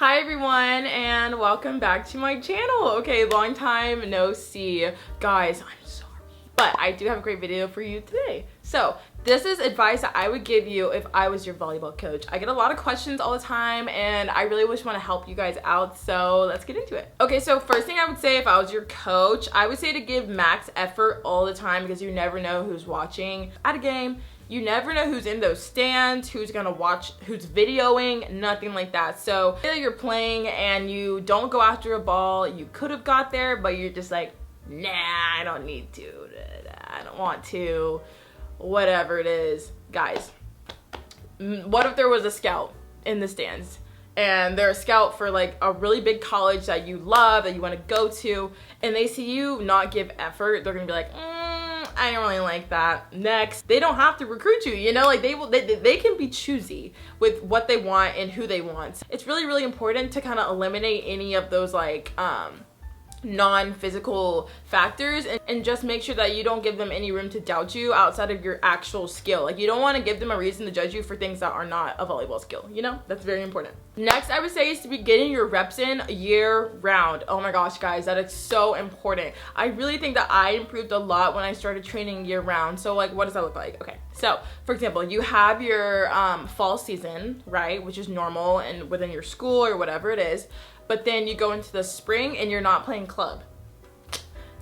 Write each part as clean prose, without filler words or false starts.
Hi everyone and welcome back to my channel. Okay, long time no see. Guys, I'm sorry, but I do have a great video for you today. So this is advice that I would give you if I was your volleyball coach. I get a lot of questions all the time and I really want to help you guys out, so let's get into it. Okay, so first thing I would say if I was your coach, I would say to give max effort all the time because you never know who's watching at a game. You never know who's in those stands, who's gonna watch, who's videoing, nothing like that. So say you're playing and you don't go after a ball, you could have got there, but you're just like, nah, I don't need to, I don't want to, whatever it is. Guys, what if there was a scout in the stands and they're a scout for like a really big college that you love, that you wanna go to, and they see you not give effort, they're gonna be like, I don't really like that. Next. They don't have to recruit you, you know, like they can be choosy with what they want and who they want. It's really important to kind of eliminate any of those like non-physical factors and just make sure that you don't give them any room to doubt you outside of your actual skill. Like, you don't want to give them a reason to judge you for things that are not a volleyball skill, you know? That's very important. Next, I would say is to be getting your reps in year round. Oh my gosh, guys, that is so important. I really think that I improved a lot when I started training year round. So like, what does that look like? Okay, so for example, you have your fall season, right? Which is normal and within your school or whatever it is. But then you go into the spring and you're not playing club.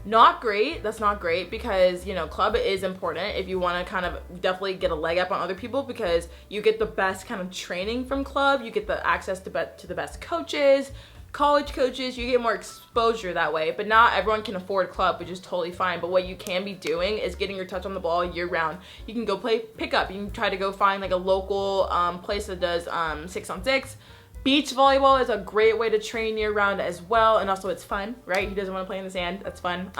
Not great. That's not great because, you know, club is important if you want to kind of definitely get a leg up on other people because you get the best kind of training from club. You get the access to the best coaches, college coaches. You get more exposure that way. But not everyone can afford club, which is totally fine. But what you can be doing is getting your touch on the ball year round. You can go play pickup. You can try to go find like a local place that does 6-on-6. Beach volleyball is a great way to train year round as well, and also it's fun, right? Who doesn't want to play in the sand? That's fun.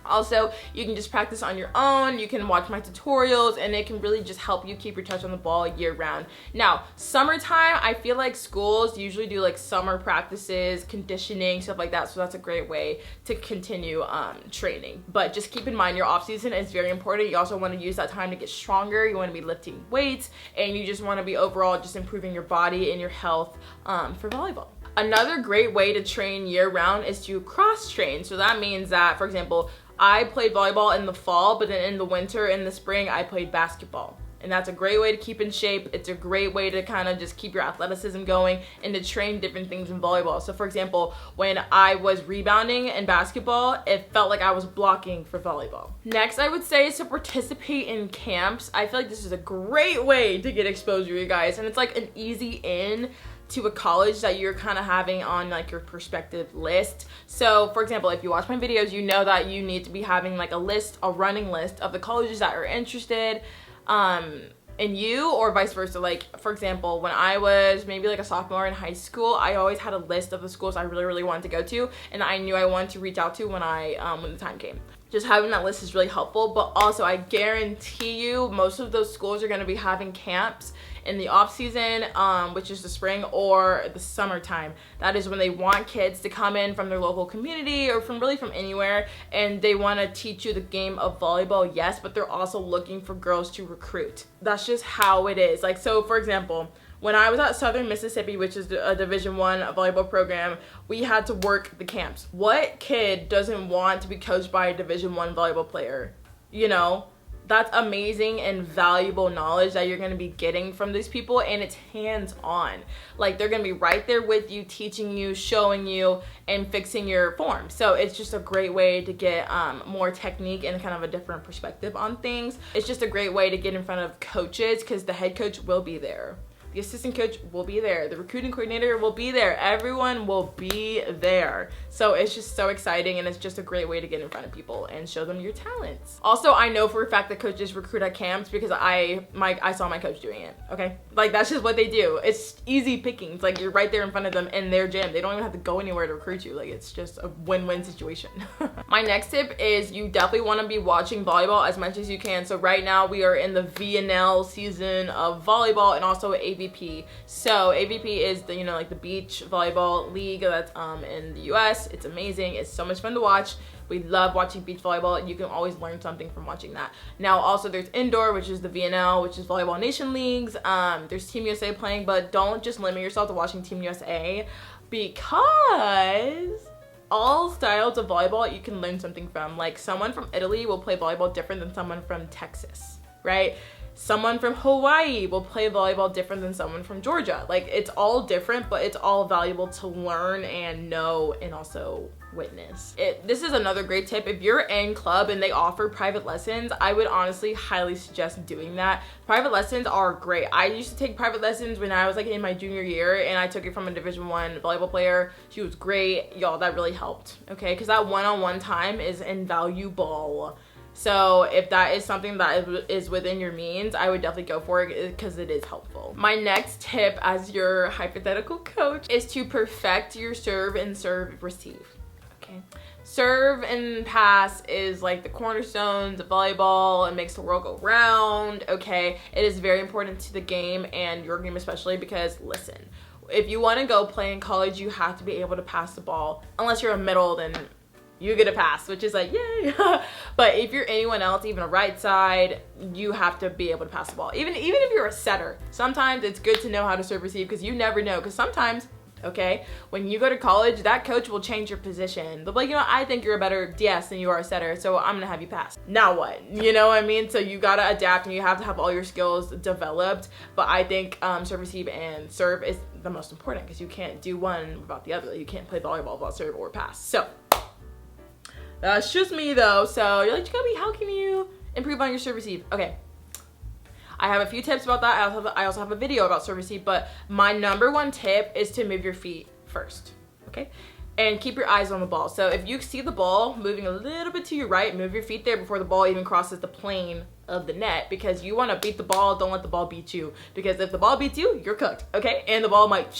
Also, you can just practice on your own. You can watch my tutorials and it can really just help you keep your touch on the ball year round. Now, summertime, I feel like schools usually do like summer practices, conditioning, stuff like that. So that's a great way to continue training. But just keep in mind your off season is very important. You also want to use that time to get stronger. You want to be lifting weights and you just want to be overall just improving your body and your health for volleyball. Another great way to train year round is to cross train. So that means that, for example, I played volleyball in the fall, but then in the winter, in the spring, I played basketball. And that's a great way to keep in shape. It's a great way to kind of just keep your athleticism going and to train different things in volleyball. So for example, when I was rebounding in basketball, it felt like I was blocking for volleyball. Next, I would say is to participate in camps. I feel like this is a great way to get exposure, you guys. And it's like an easy in to a college that you're kind of having on like your prospective list. So for example, if you watch my videos, you know that you need to be having like a running list of the colleges that are interested in you, or vice versa. Like for example, when I was maybe like a sophomore in high school, I always had a list of the schools I really wanted to go to and I knew I wanted to reach out to when the time came. Just having that list is really helpful, but also I guarantee you most of those schools are going to be having camps in the off season, which is the spring or the summertime. That is when they want kids to come in from their local community or from anywhere, and they want to teach you the game of volleyball, yes, but they're also looking for girls to recruit. That's just how it is. Like, so for example, when I was at Southern Mississippi, which is a Division I volleyball program, we had to work the camps. What kid doesn't want to be coached by a Division I volleyball player? You know, that's amazing and valuable knowledge that you're going to be getting from these people, and it's hands-on. Like, they're going to be right there with you, teaching you, showing you, and fixing your form. So it's just a great way to get more technique and kind of a different perspective on things. It's just a great way to get in front of coaches because the head coach will be there. The assistant coach will be there. The recruiting coordinator will be there. Everyone will be there. So it's just so exciting, and it's just a great way to get in front of people and show them your talents. Also, I know for a fact that coaches recruit at camps because I saw my coach doing it, okay? Like, that's just what they do. It's easy pickings. Like, you're right there in front of them in their gym. They don't even have to go anywhere to recruit you. Like, it's just a win-win situation. My next tip is you definitely want to be watching volleyball as much as you can. So right now we are in the VNL season of volleyball and also AV AVP. So AVP is the, you know, like the beach volleyball league that's in the US. It's amazing. It's so much fun to watch. We love watching beach volleyball. You can always learn something from watching that. Now also there's indoor, which is the VNL, which is Volleyball Nation Leagues. There's Team USA playing, but don't just limit yourself to watching Team USA, because all styles of volleyball you can learn something from. Like someone from Italy will play volleyball different than someone from Texas, right? Someone from Hawaii will play volleyball different than someone from Georgia. Like it's all different, but it's all valuable to learn and know and also witness. This is another great tip. If you're in club and they offer private lessons, I would honestly highly suggest doing that. Private lessons are great. I used to take private lessons when I was like in my junior year, and I took it from a Division I volleyball player. She was great. Y'all, that really helped, okay? Because that one-on-one time is invaluable. So if that is something that is within your means, I would definitely go for it because it is helpful. My next tip as your hypothetical coach is to perfect your serve and serve receive. Okay. Serve and pass is like the cornerstones of volleyball. It makes the world go round. Okay. It is very important to the game and your game especially, because listen, if you want to go play in college, you have to be able to pass the ball. Unless you're a middle, then you get a pass, which is like, yay. But if you're anyone else, even a right side, you have to be able to pass the ball. Even if you're a setter, sometimes it's good to know how to serve receive, because you never know. Because sometimes, okay, when you go to college, that coach will change your position. They'll be like, you know, I think you're a better DS than you are a setter, so I'm gonna have you pass. Now what? You know what I mean? So you gotta adapt and you have to have all your skills developed. But I think serve, receive, and serve is the most important, because you can't do one without the other. You can't play volleyball without serve or pass. So that's just me though. So you're like, Jacoby, how can you improve on your serve receive? Okay, I have a few tips about that. I also have a video about serve receive, but my number one tip is to move your feet first, okay? And keep your eyes on the ball. So if you see the ball moving a little bit to your right, move your feet there before the ball even crosses the plane of the net, because you want to beat the ball. Don't let the ball beat you, because if the ball beats you, you're cooked, okay? And the ball might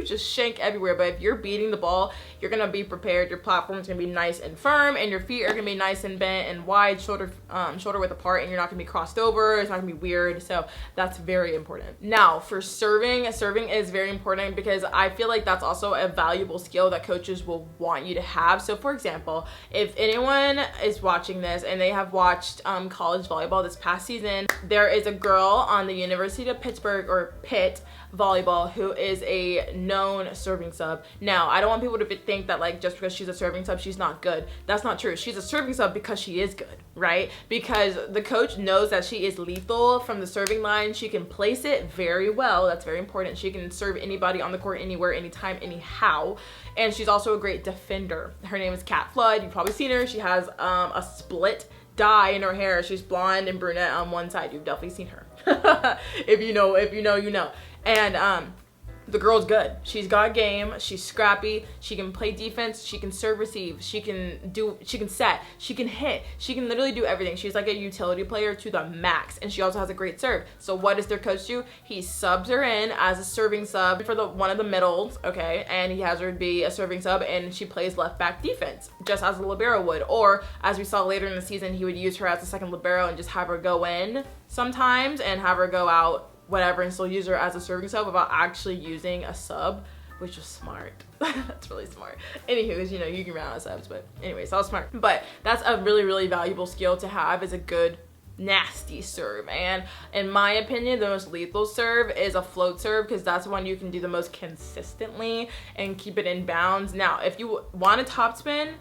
just shank everywhere. But if you're beating the ball, you're gonna be prepared. Your platform's gonna be nice and firm, and your feet are gonna be nice and bent and wide, shoulder width apart, and you're not gonna be crossed over. It's not gonna be weird. So that's very important. Now for serving is very important, because I feel like that's also a valuable skill that coaches will want you to have. So for example, if anyone is watching this and they have watched college volleyball this past season, there is a girl on the University of Pittsburgh, or Pitt volleyball, who is a known serving sub. Now, I don't want people to think that like just because she's a serving sub, she's not good. That's not true. She's a serving sub because she is good, right? Because the coach knows that she is lethal from the serving line. She can place it very well. That's very important. She can serve anybody on the court, anywhere, anytime, anyhow. And she's also a great defender. Her name is Kat Flood. You've probably seen her. She has a split dye in her hair. She's blonde and brunette on one side. You've definitely seen her. If you know, you know. And the girl's good. She's got game. She's scrappy. She can play defense. She can serve, receive. She can set. She can hit. She can literally do everything. She's like a utility player to the max. And she also has a great serve. So what does their coach do? He subs her in as a serving sub for one of the middles, okay? And he has her be a serving sub, and she plays left back defense, just as a libero would. Or as we saw later in the season, he would use her as a second libero and just have her go in sometimes and have her go out, whatever, and still use her as a serving sub without actually using a sub, which was smart. That's really smart. Anywho, because you know, you can run out of subs, but anyways, that was smart. But that's a really, really valuable skill to have, is a good nasty serve. And in my opinion, the most lethal serve is a float serve, because that's one you can do the most consistently and keep it in bounds. Now, if you want a topspin,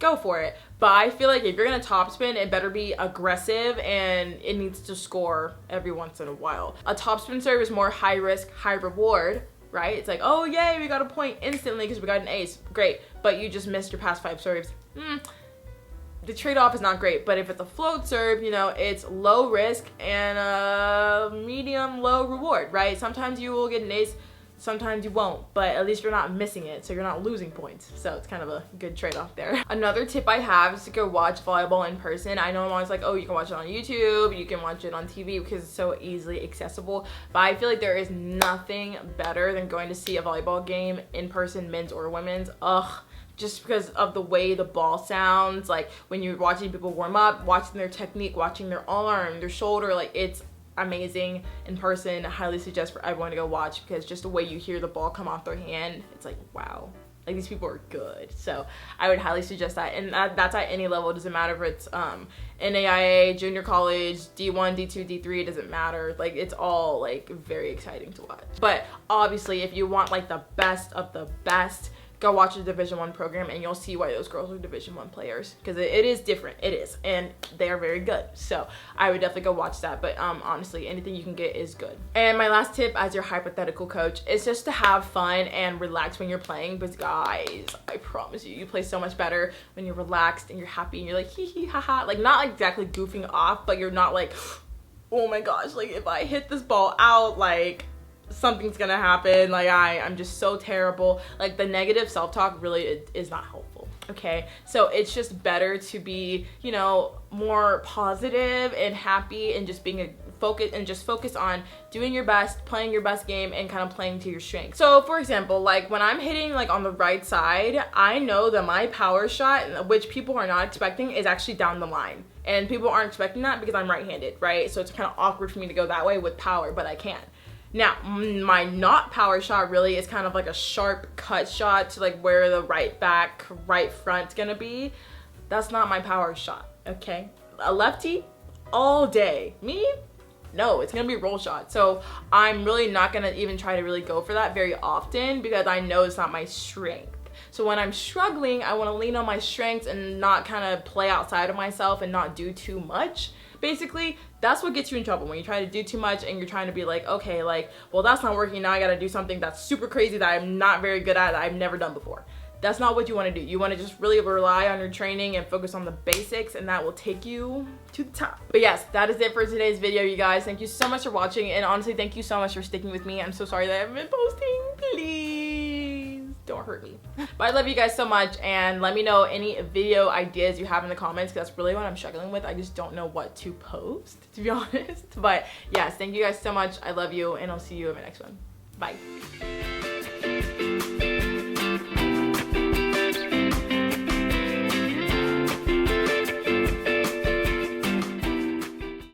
go for it. But I feel like if you're gonna topspin, it better be aggressive, and it needs to score every once in a while. A topspin serve is more high risk, high reward, right? It's like, oh yay, we got a point instantly because we got an ace. Great, but you just missed your past 5 serves. The trade-off is not great. But if it's a float serve, you know, it's low risk and medium low reward, right? Sometimes you will get an ace, sometimes you won't, but at least you're not missing it, so you're not losing points. So it's kind of a good trade-off there. Another tip I have is to go watch volleyball in person. I know I'm always like, oh, you can watch it on YouTube, you can watch it on TV, because it's so easily accessible. But I feel like there is nothing better than going to see a volleyball game in person, men's or women's. Just because of the way the ball sounds, like when you're watching people warm up, watching their technique, watching their arm, their shoulder, like it's amazing in person. I highly suggest for everyone to go watch, because just the way you hear the ball come off their hand, it's like, wow, like these people are good. So I would highly suggest that, and that's at any level. It doesn't matter if it's NAIA, junior college, D1, D2, D3, it doesn't matter. Like, it's all like very exciting to watch. But obviously, if you want like the best of the best, go watch a Division I program, and you'll see why those girls are Division I players, because it is different. It is, and they are very good. So I would definitely go watch that. But honestly, anything you can get is good. And my last tip as your hypothetical coach is just to have fun and relax when you're playing, because guys, I promise you play so much better when you're relaxed and you're happy and you're like hee hee ha ha, like not exactly goofing off, but you're not like, oh my gosh, like if I hit this ball out, like something's gonna happen, like I'm just so terrible. Like the negative self-talk really is not helpful, okay? So it's just better to be, you know, more positive and happy, and just being focus on doing your best, playing your best game, and kind of playing to your strengths. So for example, like when I'm hitting like on the right side, I know that my power shot, which people are not expecting, is actually down the line. And people aren't expecting that because I'm right-handed, right? So it's kind of awkward for me to go that way with power, but I can. Now, my not power shot really is kind of like a sharp cut shot to like where the right back, right front's gonna be. That's not my power shot, okay? A lefty all day. Me? No, it's gonna be a roll shot. So I'm really not gonna even try to really go for that very often, because I know it's not my strength. So when I'm struggling, I wanna lean on my strengths and not kind of play outside of myself and not do too much. Basically, that's what gets you in trouble, when you try to do too much and you're trying to be like, okay, like, well, that's not working, now I gotta do something that's super crazy that I'm not very good at, that I've never done before. That's not what you want to do. You want to just really rely on your training and focus on the basics, and that will take you to the top. But yes, that is it for today's video, you guys. Thank you so much for watching, and honestly, thank you so much for sticking with me. I'm so sorry that I haven't been posting. Please don't hurt me. But I love you guys so much, and let me know any video ideas you have in the comments, because that's really what I'm struggling with. I just don't know what to post, to be honest. But yes, thank you guys so much. I love you, and I'll see you in my next one. Bye.